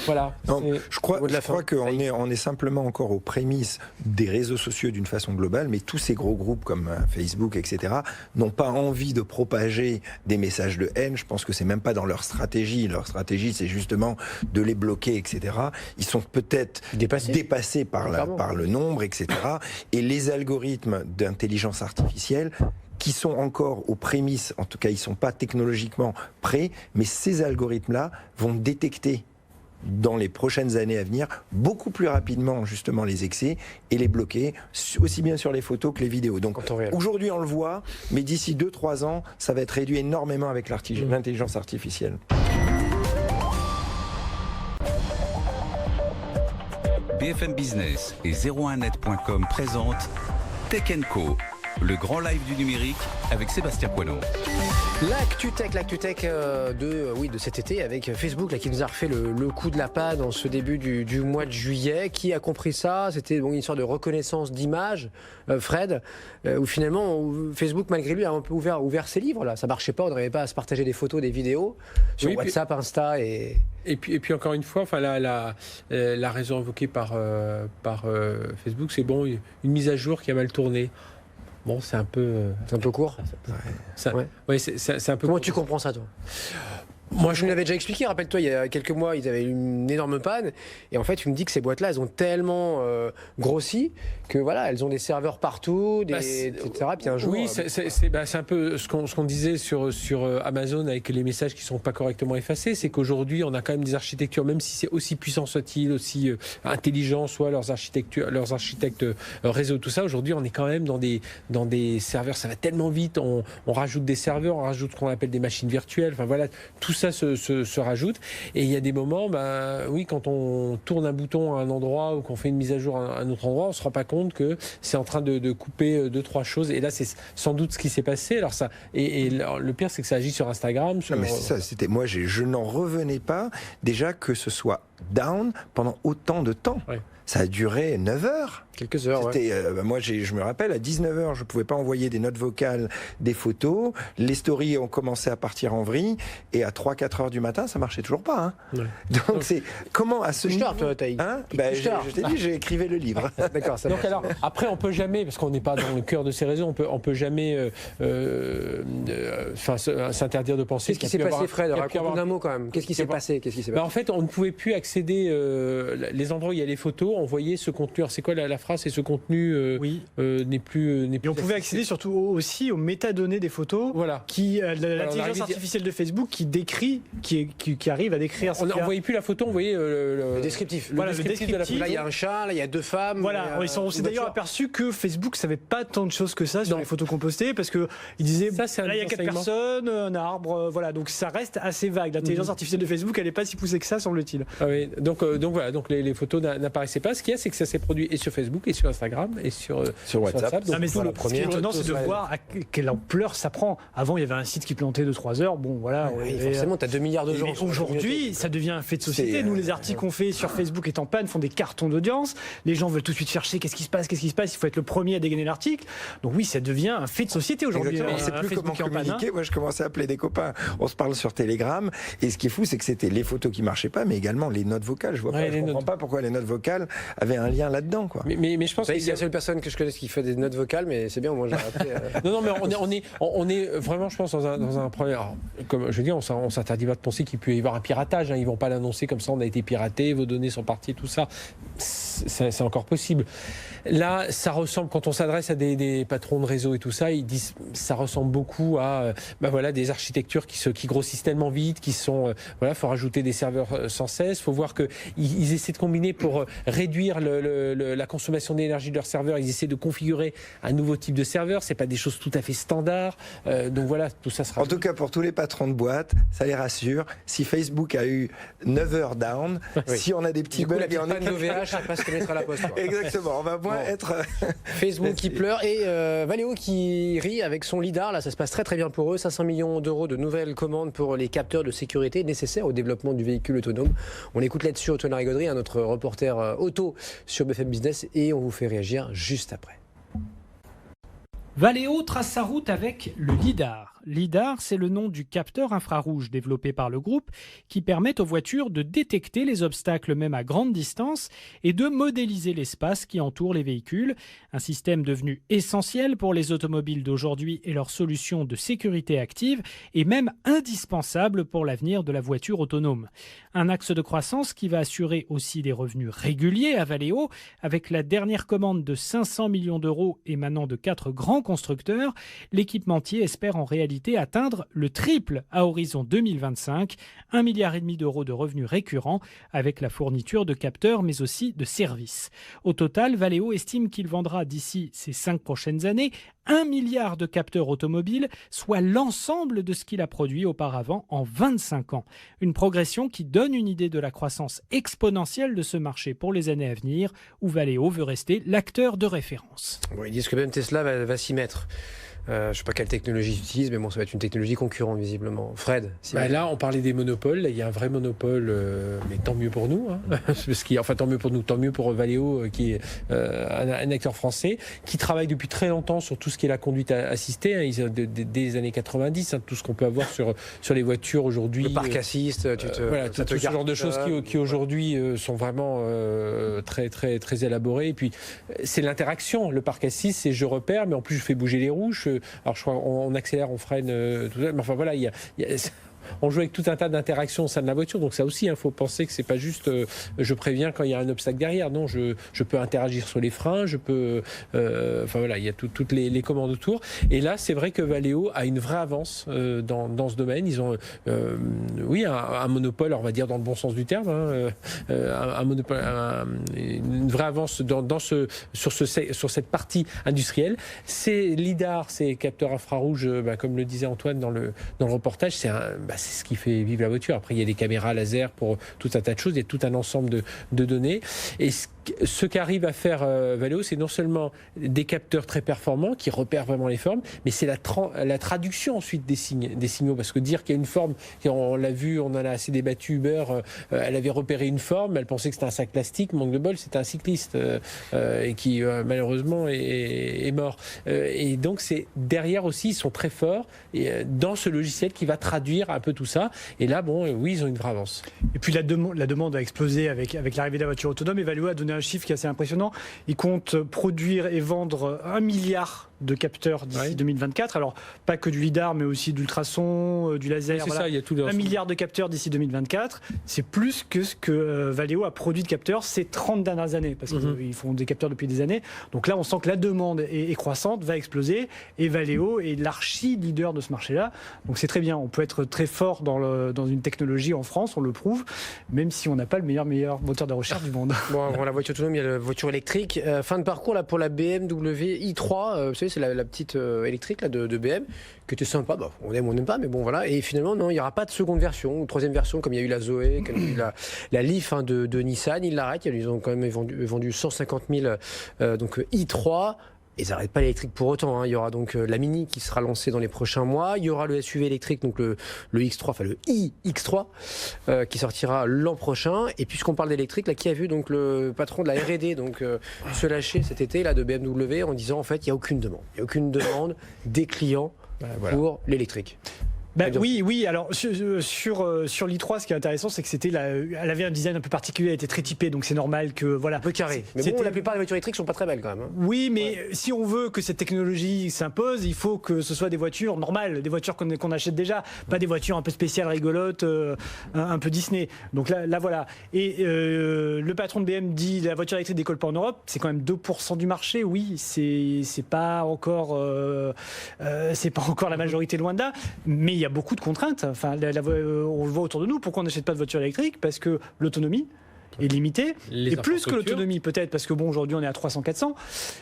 voilà. Non, je crois qu'on est simplement encore aux prémices des réseaux sociaux d'une façon globale, mais tous ces gros groupes comme Facebook, etc., n'ont pas envie de propager des messages de haine. Je pense que c'est même pas dans leur stratégie. Leur stratégie, c'est justement de les bloquer, etc. Ils sont peut-être dépassés par le nombre, etc. Et les algorithmes d'intelligence artificielle qui sont encore aux prémices, en tout cas ils ne sont pas technologiquement prêts, mais ces algorithmes-là vont détecter dans les prochaines années à venir, beaucoup plus rapidement justement les excès et les bloquer, aussi bien sur les photos que les vidéos. Donc aujourd'hui on le voit, mais d'ici 2-3 ans, ça va être réduit énormément avec l'intelligence artificielle. BFM Business et 01net.com présentent Tech & Co, le grand live du numérique avec Sébastien Coineau. L'actu tech de cet été avec Facebook qui nous a refait le coup de la panne en ce début du mois de juillet. Qui a compris ça? C'était une histoire de reconnaissance d'image, Fred, où finalement Facebook malgré lui a un peu ouvert ses livres là. Ça marchait pas, on n'arrivait pas à se partager des photos, des vidéos sur WhatsApp, Insta et puis encore une fois, la raison invoquée par Facebook, c'est une mise à jour qui a mal tourné. Bon, c'est un peu court. C'est un peu. Comment tu comprends ça, toi? Moi, je me l'avais déjà expliqué. Rappelle-toi, il y a quelques mois, ils avaient une énorme panne. Et en fait, tu me dis que ces boîtes-là, elles ont tellement grossi que elles ont des serveurs partout, etc. Puis un jour. Oui, c'est un peu ce qu'on disait sur Amazon avec les messages qui sont pas correctement effacés. C'est qu'aujourd'hui, on a quand même des architectures, même si c'est aussi puissant soit-il, aussi intelligent soit leurs architectes réseau, tout ça. Aujourd'hui, on est quand même dans des serveurs. Ça va tellement vite. On rajoute des serveurs, on rajoute ce qu'on appelle des machines virtuelles. Enfin voilà, tout ça se rajoute. Et il y a des moments, quand on tourne un bouton à un endroit ou qu'on fait une mise à jour à un autre endroit, on se rend pas compte que c'est en train de couper 2-3 choses. Et là, c'est sans doute ce qui s'est passé. Alors ça, et le pire, c'est que ça agit sur Instagram. Mais c'est ça. Moi, je n'en revenais pas déjà que ce soit down pendant autant de temps. Ouais. Ça a duré 9 heures. Quelques heures, moi, je me rappelle, à 19h, je ne pouvais pas envoyer des notes vocales, des photos. Les stories ont commencé à partir en vrille. Et à 3-4 heures du matin, ça ne marchait toujours pas. Hein. Ouais. Donc, c'est comment à ce niveau... Toi, Taï. Je t'ai dit, j'ai écrivé le livre. D'accord, ça donc alors, après, on ne peut jamais, parce qu'on n'est pas dans le cœur de ces réseaux, on peut jamais s'interdire de penser. Qu'est-ce qui s'est passé, Fred? Raconte un mot quand même. Qu'est-ce qui s'est passé? En fait, on ne pouvait plus accéder les endroits où il y a les photos, on voyait ce contenu. Alors, c'est quoi la phrase? C'est ce contenu n'est plus. Et on pouvait accéder surtout aussi aux métadonnées des photos. Voilà. L'intelligence artificielle de Facebook qui décrit, qui arrive à décrire. On ne voyait plus la photo, on voyait le descriptif. Voilà, le descriptif de la photo. Là, il y a un chat, là, il y a 2 femmes. Voilà, on s'est d'ailleurs aperçu que Facebook savait pas tant de choses que ça sur les photos qu'on postait, parce que il disait là il y a 4 personnes, un arbre, voilà, donc ça reste assez vague. L'intelligence artificielle de Facebook, elle n'est pas si poussée que ça, semble-t-il. Ah oui, donc voilà, donc les photos n'apparaissaient pas. Ce qu'il y a, c'est que ça s'est produit et sur Facebook et sur Instagram et sur WhatsApp. Donc, ce qui est étonnant, c'est de voir à quelle ampleur ça prend. Avant, il y avait un site qui plantait de 3 heures. Bon, voilà. Forcément, tu as 2 milliards de gens. Aujourd'hui, ça devient un fait de société. Nous, les articles qu'on fait sur Facebook est en panne, font des cartons d'audience. Les gens veulent tout de suite chercher qu'est-ce qui se passe. Il faut être le premier à dégainer l'article. Donc oui, ça devient un fait de société aujourd'hui. On ne sait plus comment communiquer. Moi, je commençais à appeler des copains. On se parle sur Telegram. Et ce qui est fou, c'est que c'était les photos qui marchaient pas, mais également les notes vocales. Je comprends pas pourquoi les notes vocales avaient un lien là-dedans, quoi. Mais je pense que c'est la seule personne que je connaisse qui fait des notes vocales, mais c'est bien, moi j'ai rappelé. Non, mais on est vraiment, je pense, dans un problème. Alors, comme je veux dire, on s'interdit pas de penser qu'il peut y avoir un piratage. Hein. Ils vont pas l'annoncer comme ça, on a été piraté, vos données sont parties, tout ça. C'est encore possible. Là, ça ressemble, quand on s'adresse à des patrons de réseau et tout ça, ils disent ça ressemble beaucoup à des architectures qui grossissent tellement vite, qui sont faut rajouter des serveurs sans cesse, faut voir que ils essaient de combiner pour réduire la consommation d'énergie de leurs serveurs, ils essaient de configurer un nouveau type de serveur, c'est pas des choses tout à fait standards. Donc voilà, tout ça sera. En tout cas, pour tous les patrons de boîtes, ça les rassure. Si Facebook a eu 9 heures down, si on a des petits bugs, la panne d'OVH, ça passe connaître à la poste. Exactement, on va moins être. Facebook qui pleure et Valeo qui rit avec son lidar. Là, ça se passe très très bien pour eux. 500 millions d'euros de nouvelles commandes pour les capteurs de sécurité nécessaires au développement du véhicule autonome. On écoute là-dessus Antoine Larigauderie, notre reporter auto sur BFM Business, et on vous fait réagir juste après. Valeo trace sa route avec le lidar. LIDAR, c'est le nom du capteur infrarouge développé par le groupe qui permet aux voitures de détecter les obstacles même à grande distance et de modéliser l'espace qui entoure les véhicules. Un système devenu essentiel pour les automobiles d'aujourd'hui et leurs solutions de sécurité active et même indispensable pour l'avenir de la voiture autonome. Un axe de croissance qui va assurer aussi des revenus réguliers à Valeo avec la dernière commande de 500 millions d'euros émanant de 4 grands constructeurs. L'équipementier espère en réalité atteindre le triple à horizon 2025, 1,5 milliard d'euros de revenus récurrents avec la fourniture de capteurs mais aussi de services. Au total, Valeo estime qu'il vendra d'ici ces 5 prochaines années 1 milliard de capteurs automobiles, soit l'ensemble de ce qu'il a produit auparavant en 25 ans. Une progression qui donne une idée de la croissance exponentielle de ce marché pour les années à venir, où Valeo veut rester l'acteur de référence. Bon, ils disent que même Tesla va s'y mettre. Je ne sais pas quelle technologie ils utilisent, mais bon, ça va être une technologie concurrente, visiblement. Fred là, on parlait des monopoles. Là, il y a un vrai monopole, mais tant mieux pour nous. Hein, tant mieux pour nous, tant mieux pour Valeo, qui est un acteur français, qui travaille depuis très longtemps sur tout ce qui est la conduite assistée. Hein, dès les années 90, tout ce qu'on peut avoir sur les voitures aujourd'hui. Le parc assist, tout ce genre de choses qui aujourd'hui sont vraiment très, très, très élaborées. Et puis, c'est l'interaction. Le parc assist, c'est je repère, mais en plus, je fais bouger les roues. Alors je crois on accélère, on freine, tout ça. Mais enfin voilà, on joue avec tout un tas d'interactions au sein de la voiture, donc ça aussi, il faut penser que c'est pas juste je préviens quand il y a un obstacle derrière. Non, je peux interagir sur les freins, je peux, il y a toutes les commandes autour. Et là, c'est vrai que Valeo a une vraie avance dans ce domaine. Ils ont, un monopole, on va dire dans le bon sens du terme, un monopole, une vraie avance sur cette partie industrielle. Ces lidar, ces capteurs infrarouges, comme le disait Antoine dans le reportage, c'est ce qui fait vivre la voiture. Après, il y a des caméras laser pour tout un tas de choses, il y a tout un ensemble de données. Et ce qu'arrive à faire Valeo, c'est non seulement des capteurs très performants qui repèrent vraiment les formes, mais c'est la traduction ensuite des signaux. Parce que dire qu'il y a une forme, on l'a vu, on en a assez débattu, Uber, elle avait repéré une forme, elle pensait que c'était un sac plastique, manque de bol, c'était un cycliste et qui malheureusement est mort. Et donc derrière aussi, ils sont très forts dans ce logiciel qui va traduire un peu tout ça. Et là, oui, ils ont une vraie avance. Et puis la demande a explosé avec l'arrivée de la voiture autonome, et Valeo a donné un chiffre qui est assez impressionnant. Il compte produire et vendre 1 milliard de capteurs d'ici 2024. Alors, pas que du lidar, mais aussi d'ultrasons, du laser. C'est ça, il y a tout 1 milliard de capteurs d'ici 2024. C'est plus que ce que Valeo a produit de capteurs ces 30 dernières années, parce qu'ils font des capteurs depuis des années. Donc là, on sent que la demande est croissante, va exploser, et Valeo est l'archi-leader de ce marché-là. Donc c'est très bien. On peut être très fort dans une technologie en France, on le prouve, même si on n'a pas le meilleur moteur de recherche du monde. Bon, avant la voiture autonome, il y a la voiture électrique. Fin de parcours là pour la BMW i3. Vous savez, c'est la petite électrique là, de BM, qui était sympa. On aime ou on n'aime pas, mais bon voilà. Et finalement, non, il n'y aura pas de seconde version ou troisième version, comme il y a eu la Zoé, comme il y a eu la Leaf de Nissan. Ils l'arrêtent. Ils ont quand même vendu 150 000 donc i3. Ils n'arrêtent pas l'électrique pour autant. Il y aura donc la Mini qui sera lancée dans les prochains mois. Il y aura le SUV électrique, donc le X3, enfin le iX3, qui sortira l'an prochain. Et puisqu'on parle d'électrique, là, qui a vu donc le patron de la R&D donc se lâcher cet été là de BMW en disant en fait il n'y a aucune demande. Il n'y a aucune demande des clients pour l'électrique. Oui. Alors sur l'i3, ce qui est intéressant, c'est que elle avait un design un peu particulier, elle était très typée, donc c'est normal que un peu carré. Mais la plupart des voitures électriques sont pas très belles quand même. Oui, mais si on veut que cette technologie s'impose, il faut que ce soit des voitures normales, des voitures qu'on achète déjà, pas des voitures un peu spéciales, rigolotes, un peu Disney. Donc là voilà. Et le patron de BM dit la voiture électrique décolle pas en Europe, c'est quand même 2% du marché. Oui, c'est pas encore la majorité, loin de là, mais il y a beaucoup de contraintes. Enfin, on le voit autour de nous. Pourquoi on n'achète pas de voiture électrique ? Parce que l'autonomie est limitée. Et plus que l'autonomie, peut-être, parce que aujourd'hui, on est à 300-400.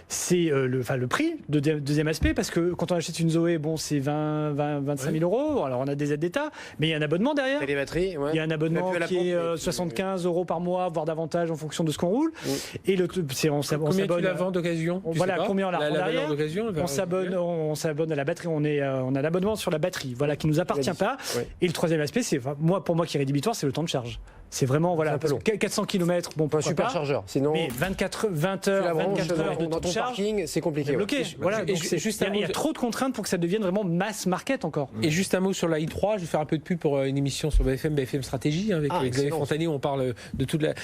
C'est le prix, deuxième aspect, parce que quand on achète une Zoé, c'est 25 000 euros. Alors, on a des aides d'État, mais il y a un abonnement derrière. Et les batteries, il y a un abonnement qui est 75 euros par mois, voire davantage en fonction de ce qu'on roule. Et on s'abonne. Combien tu la vends d'occasion ? Voilà, combien on la revend derrière. On s'abonne à la batterie. On a l'abonnement sur la batterie, qui nous appartient pas. Et le troisième aspect, c'est pour moi qui est rédhibitoire, c'est le temps de charge. C'est vraiment, un peu long. 400 km, pas un superchargeur. Sinon, mais 20 heures de temps de charge, parking, c'est compliqué. Bloqué. Voilà, il y a trop de contraintes pour que ça devienne vraiment mass market encore. Et juste un mot sur la i3, je vais faire un peu de pub pour une émission sur BFM Stratégie, avec Xavier Fontanier, où on parle de toute la...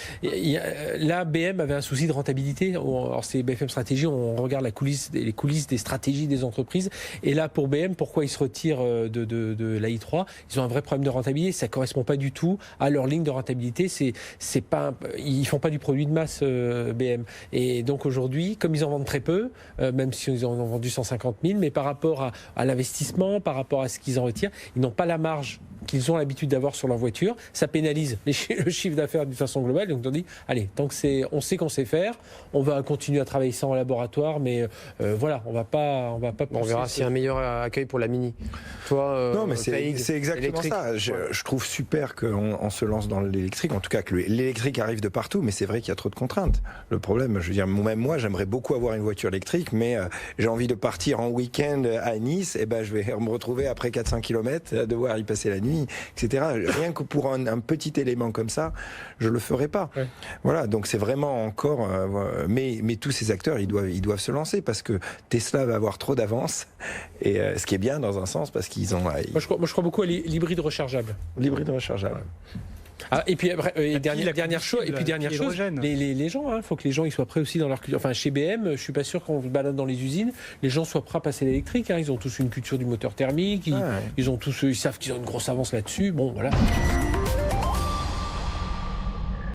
Là, BM avait un souci de rentabilité. Alors, c'est BFM Stratégie, on regarde les coulisses des stratégies des entreprises. Et là, pour BM, pourquoi ils se retirent de la i3 ? Ils ont un vrai problème de rentabilité. Ça ne correspond pas du tout à leur ligne de rentabilité. Ils font pas du produit de masse BM. Et donc aujourd'hui, comme ils en vendent très peu, même si ils en ont vendu 150 000, mais par rapport à l'investissement, par rapport à ce qu'ils en retirent, ils n'ont pas la marge qu'ils ont l'habitude d'avoir sur leur voiture. Ça pénalise le chiffre d'affaires d'une façon globale. Donc on dit, allez, tant que on sait qu'on sait faire, on va continuer à travailler ça en laboratoire, mais voilà, on va pas. On verra s'il y a un meilleur accueil pour la Mini. Toi, non, mais c'est exactement ça. Je trouve super qu'on se lance dans l'électrique, en tout cas que l'électrique arrive de partout, mais c'est vrai qu'il y a trop de contraintes. Le problème, je veux dire, même moi, j'aimerais beaucoup avoir une voiture électrique, mais j'ai envie de partir en week-end à Nice, et je vais me retrouver après 400 km à devoir y passer la nuit, etc. Rien que pour un petit élément comme ça, je le ferais pas. Ouais. Voilà, donc c'est vraiment encore... mais tous ces acteurs, ils doivent se lancer, parce que Tesla va avoir trop d'avance, et ce qui est bien dans un sens, parce qu'ils ont... Moi, je crois beaucoup à l'hybride rechargeable. L'hybride rechargeable. Et puis après, dernière chose, les gens, il faut que les gens ils soient prêts aussi dans leur culture. Enfin, chez BM, je suis pas sûr qu'on se balade dans les usines, les gens soient prêts à passer à l'électrique. Ils ont tous une culture du moteur thermique, ils savent qu'ils ont une grosse avance là-dessus. Bon, voilà.